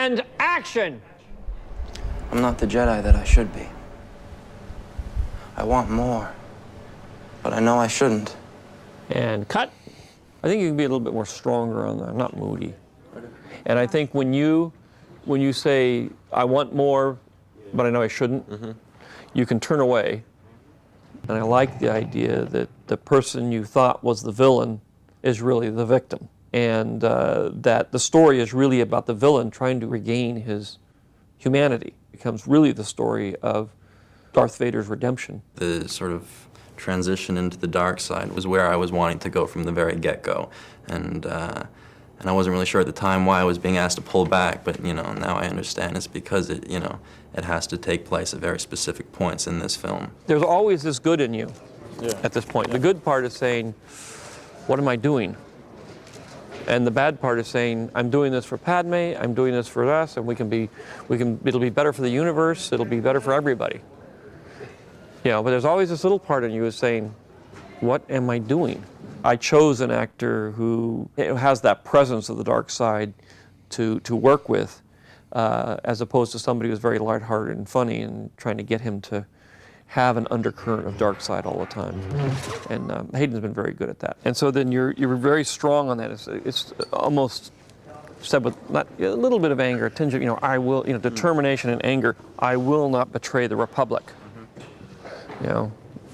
And action! I'm not the Jedi that I should be. I want more, but I know I shouldn't. And cut. I think you can be a little bit more stronger on that, not moody. And I think when you say, I want more, but I know I shouldn't, you can turn away. And I like the idea that the person you thought was the villain is really the victim. And that the story is really about the villain trying to regain his humanity. It becomes really the story of Darth Vader's redemption. The sort of transition into the dark side was where I was wanting to go from the very get-go. And I wasn't really sure at the time why I was being asked to pull back, but now I understand it's because it has to take place at very specific points in this film. There's always this good in you at this point. The good part is saying, what am I doing? And the bad part is saying, I'm doing this for Padme, I'm doing this for us, and it'll be better for the universe, it'll be better for everybody. But there's always this little part in you is saying, what am I doing? I chose an actor who has that presence of the dark side to work with, as opposed to somebody who's very lighthearted and funny and trying to get him to have an undercurrent of dark side all the time. And Hayden's been very good at that. And so then you're very strong on that. It's almost said with a little bit of anger, a tinge of, I will, determination and anger. I will not betray the Republic.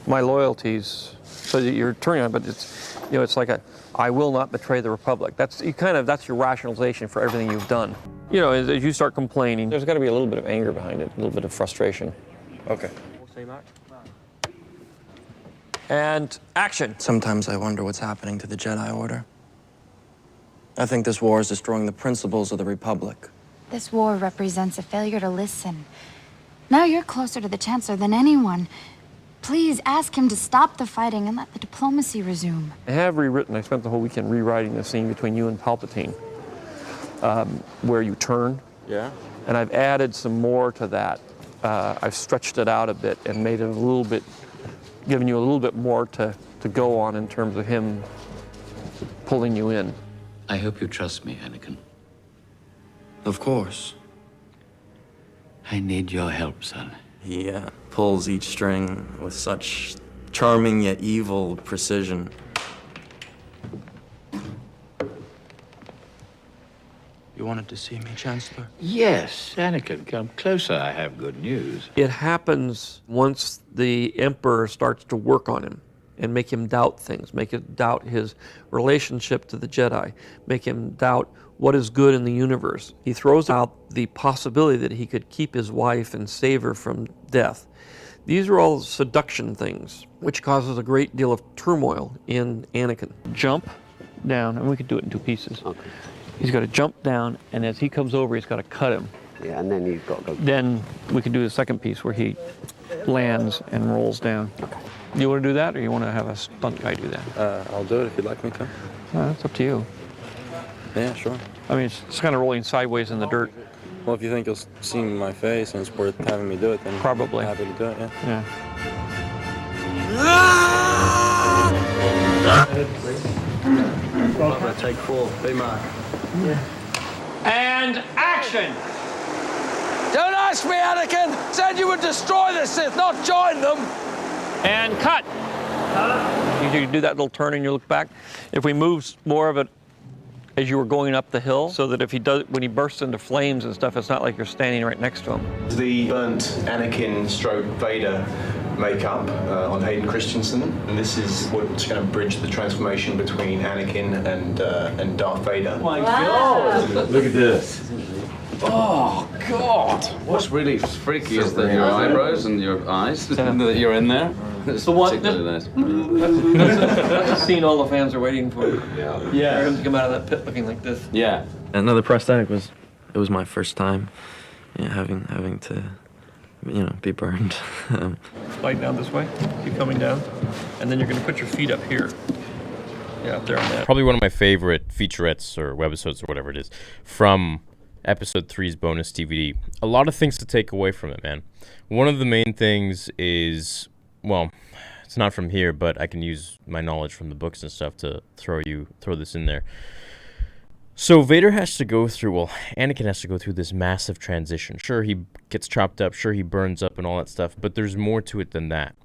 My loyalties. So you're turning on, but it's like I will not betray the Republic. That's your rationalization for everything you've done. As you start complaining, there's got to be a little bit of anger behind it, a little bit of frustration. Okay. And action. Sometimes I wonder what's happening to the Jedi Order. I think this war is destroying the principles of the Republic. This war represents a failure to listen. Now you're closer to the Chancellor than anyone. Please ask him to stop the fighting and let the diplomacy resume. I have rewritten, I spent the whole weekend rewriting the scene between you and Palpatine, where you turn. Yeah? And I've added some more to that. I've stretched it out a bit and made it given you a little bit more to go on in terms of him pulling you in. I hope you trust me, Anakin. Of course. I need your help, son. He pulls each string with such charming yet evil precision. You wanted to see me, Chancellor? Yes, Anakin, come closer. I have good news. It happens once the Emperor starts to work on him and make him doubt things, make him doubt his relationship to the Jedi, make him doubt what is good in the universe. He throws out the possibility that he could keep his wife and save her from death. These are all seduction things, which causes a great deal of turmoil in Anakin. Jump down, and we could do it in two pieces. Okay. He's got to jump down, and as he comes over, he's got to cut him. Yeah, and then you've got to go. Then we can do the second piece where he lands and rolls down. Okay. You want to do that, or you want to have a stunt guy do that? I'll do it if you'd like me to. That's up to you. Yeah, sure. I mean, it's kind of rolling sideways in the dirt. Well, if you think you'll see my face and it's worth having me do it, then Probably. I'm happy to do it, yeah. Yeah. I'm gonna take 4. Big Mark. And action! Don't ask me, Anakin! Said you would destroy the Sith, not join them! And cut! You do that little turn and you look back. If we move more of it as you were going up the hill, so that when he bursts into flames and stuff, it's not like you're standing right next to him. The burnt Anakin stroke Vader makeup on Hayden Christensen, and this is what's going to bridge the transformation between Anakin and Darth Vader. Oh my God! Look at this. Oh, God! What's really freaky is that your eyebrows and your eyes, that you're in there. It's particularly That's the scene all the fans are waiting for. Yeah. For him to come out of that pit looking like this. Yeah. Another prosthetic was my first time having to be burned. Slide down this way, keep coming down, and then you're going to put your feet up here. Yeah, up there on that. Probably one of my favorite featurettes or webisodes or whatever it is from Episode 3's bonus DVD. A lot of things to take away from it, man. One of the main things is, well, it's not from here, but I can use my knowledge from the books and stuff to throw this in there. So Vader has to go through, well, Anakin has to go through this massive transition. Sure, he gets chopped up, sure, he burns up and all that stuff, but there's more to it than that.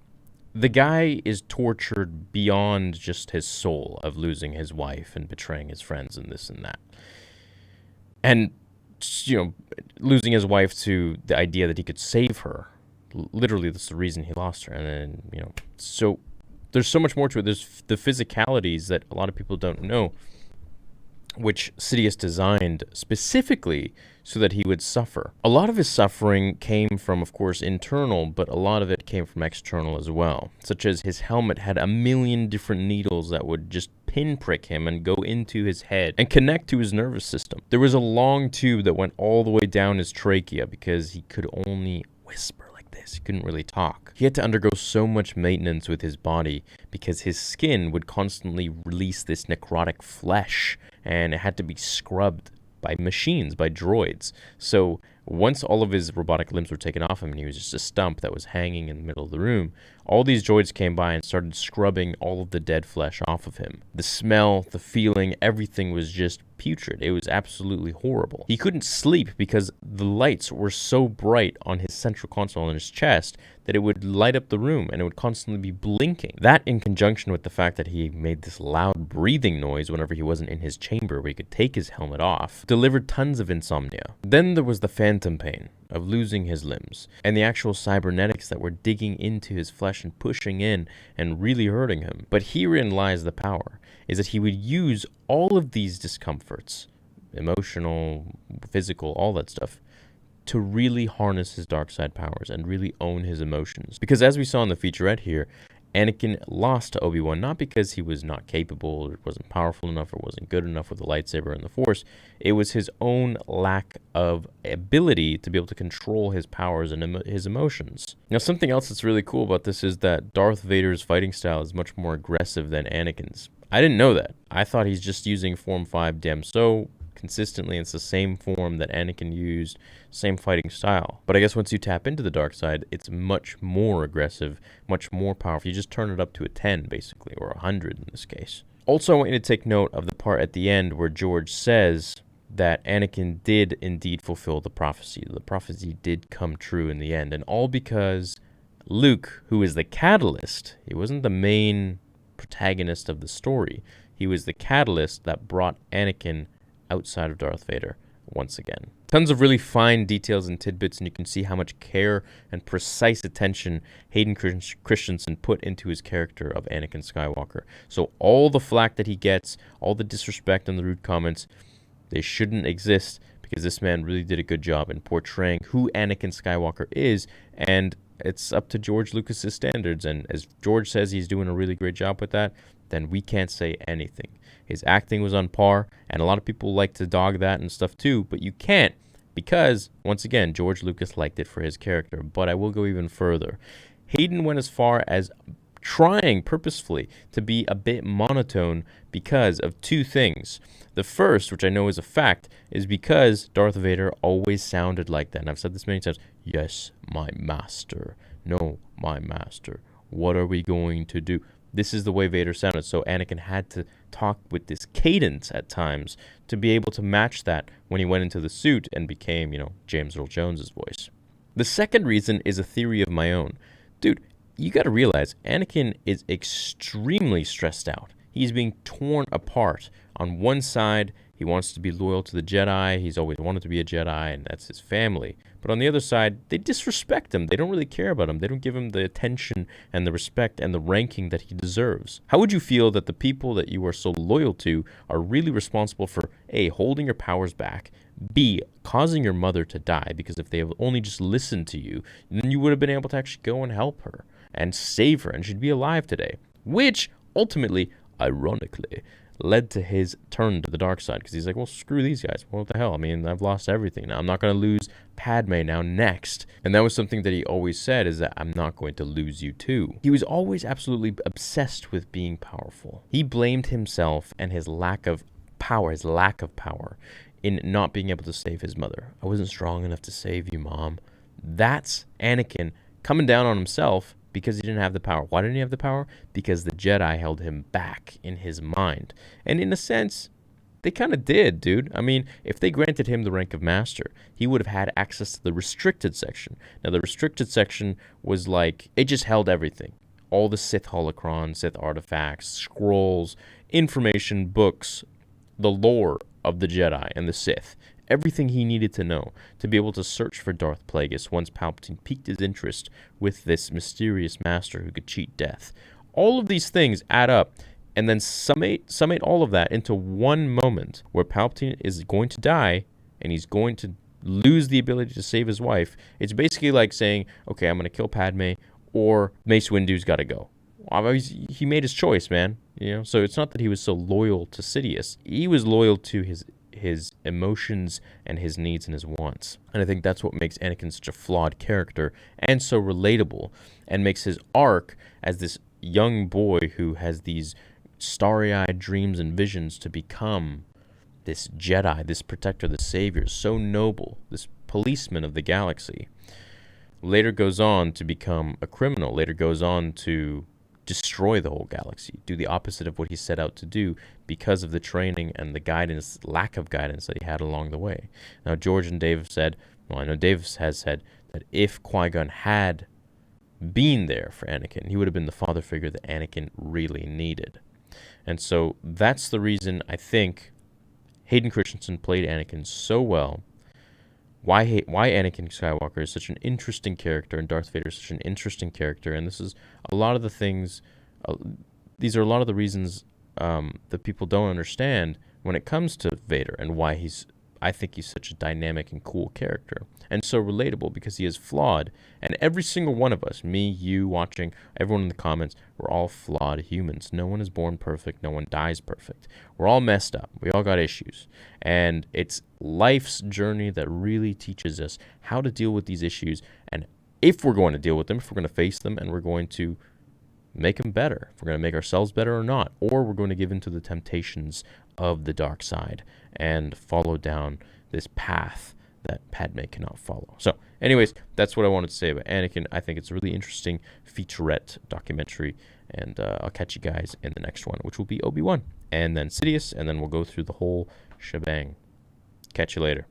The guy is tortured beyond just his soul of losing his wife and betraying his friends and this and that. And, losing his wife to the idea that he could save her. Literally, that's the reason he lost her. And then, so there's so much more to it. There's the physicalities that a lot of people don't know, which Sidious designed specifically so that he would suffer. A lot of his suffering came from, of course, internal, but a lot of it came from external as well, such as his helmet had a million different needles that would just pinprick him and go into his head and connect to his nervous system. There was a long tube that went all the way down his trachea because he could only whisper like this. He couldn't really talk. He had to undergo so much maintenance with his body because his skin would constantly release this necrotic flesh, and it had to be scrubbed by machines, by droids. So once all of his robotic limbs were taken off him and he was just a stump that was hanging in the middle of the room, all these droids came by and started scrubbing all of the dead flesh off of him. The smell, the feeling, everything was just putrid. It was absolutely horrible. He couldn't sleep because the lights were so bright on his central console in his chest that it would light up the room and it would constantly be blinking. That, in conjunction with the fact that he made this loud breathing noise whenever he wasn't in his chamber where he could take his helmet off, delivered tons of insomnia. Then there was the phantom pain of losing his limbs and the actual cybernetics that were digging into his flesh and pushing in and really hurting him. But herein lies the power, is that he would use all of these discomforts, emotional, physical, all that stuff, to really harness his dark side powers and really own his emotions. Because as we saw in the featurette here, Anakin lost to Obi-Wan not because he was not capable or wasn't powerful enough or wasn't good enough with the lightsaber and the Force. It was his own lack of ability to be able to control his powers and his emotions. Now, something else that's really cool about this is that Darth Vader's fighting style is much more aggressive than Anakin's. I didn't know that. I thought he's just using Form 5 Damso consistently. It's the same form that Anakin used, same fighting style. But I guess once you tap into the dark side, it's much more aggressive, much more powerful. You just turn it up to a 10, basically, or 100 in this case. Also, I want you to take note of the part at the end where George says that Anakin did indeed fulfill the prophecy. The prophecy did come true in the end, and all because Luke, who is the catalyst, he wasn't the main protagonist of the story. He was the catalyst that brought Anakin outside of Darth Vader once again. Tons of really fine details and tidbits, and you can see how much care and precise attention Hayden Christensen put into his character of Anakin Skywalker. So all the flack that he gets, all the disrespect and the rude comments, they shouldn't exist because this man really did a good job in portraying who Anakin Skywalker is, and it's up to George Lucas's standards. And as George says he's doing a really great job with that, then we can't say anything. His acting was on par, and a lot of people like to dog that and stuff too, but you can't because, once again, George Lucas liked it for his character. But I will go even further. Hayden went as far as trying purposefully to be a bit monotone because of two things. The first, which I know is a fact, is because Darth Vader always sounded like that. And I've said this many times. Yes, my master. No, my master. What are we going to do? This is the way Vader sounded, so Anakin had to talk with this cadence at times to be able to match that when he went into the suit and became, James Earl Jones's voice. The second reason is a theory of my own. Dude, you gotta realize Anakin is extremely stressed out. He's being torn apart. On one side, he wants to be loyal to the Jedi. He's always wanted to be a Jedi, and that's his family. But on the other side, they disrespect him. They don't really care about him. They don't give him the attention and the respect and the ranking that he deserves. How would you feel that the people that you are so loyal to are really responsible for, A, holding your powers back, B, causing your mother to die? Because if they have only just listened to you, then you would have been able to actually go and help her and save her, and she'd be alive today. Which, ultimately, ironically, led to his turn to the dark side, because he's like, well, screw these guys. What the hell? I mean, I've lost everything now. I'm not going to lose Padme now next. And that was something that he always said, is that I'm not going to lose you too. He was always absolutely obsessed with being powerful. He blamed himself and his lack of power in not being able to save his mother. I wasn't strong enough to save you, Mom. That's Anakin coming down on himself because he didn't have the power. Why didn't he have the power? Because the Jedi held him back in his mind. And in a sense, They kind of did, dude. I mean, if they granted him the rank of master, he would have had access to the restricted section. Now, the restricted section was like, it just held everything. All the Sith holocrons, Sith artifacts, scrolls, information, books, the lore of the Jedi and the Sith. Everything he needed to know to be able to search for Darth Plagueis once Palpatine piqued his interest with this mysterious master who could cheat death. All of these things add up, and then summate all of that into one moment where Palpatine is going to die and he's going to lose the ability to save his wife. It's basically like saying, okay, I'm going to kill Padme, or Mace Windu's got to go. He made his choice, man. So it's not that he was so loyal to Sidious. He was loyal to his emotions and his needs and his wants. And I think that's what makes Anakin such a flawed character and so relatable, and makes his arc as this young boy who has these starry-eyed dreams and visions to become this Jedi, this protector, this savior, so noble, this policeman of the galaxy, later goes on to become a criminal, later goes on to destroy the whole galaxy, do the opposite of what he set out to do because of the training and the guidance, lack of guidance that he had along the way. Now, George and Dave said, well, I know Dave has said that if Qui-Gon had been there for Anakin, he would have been the father figure that Anakin really needed. And so that's the reason I think Hayden Christensen played Anakin so well. Why Anakin Skywalker is such an interesting character, and Darth Vader is such an interesting character. And this is a lot of the things, these are a lot of the reasons that people don't understand when it comes to Vader, and why I think he's such a dynamic and cool character, and so relatable, because he is flawed. And every single one of us, me, you, watching, everyone in the comments, we're all flawed humans. No one is born perfect. No one dies perfect. We're all messed up. We all got issues. And it's life's journey that really teaches us how to deal with these issues, and if we're going to deal with them, if we're going to face them, and we're going to make them better, if we're going to make ourselves better or not, or we're going to give in to the temptations of the dark side and follow down this path that Padme cannot follow. So anyways, that's what I wanted to say about Anakin. I think it's a really interesting featurette documentary, and I'll catch you guys in the next one, which will be Obi-Wan, and then Sidious, and then we'll go through the whole shebang. Catch you later.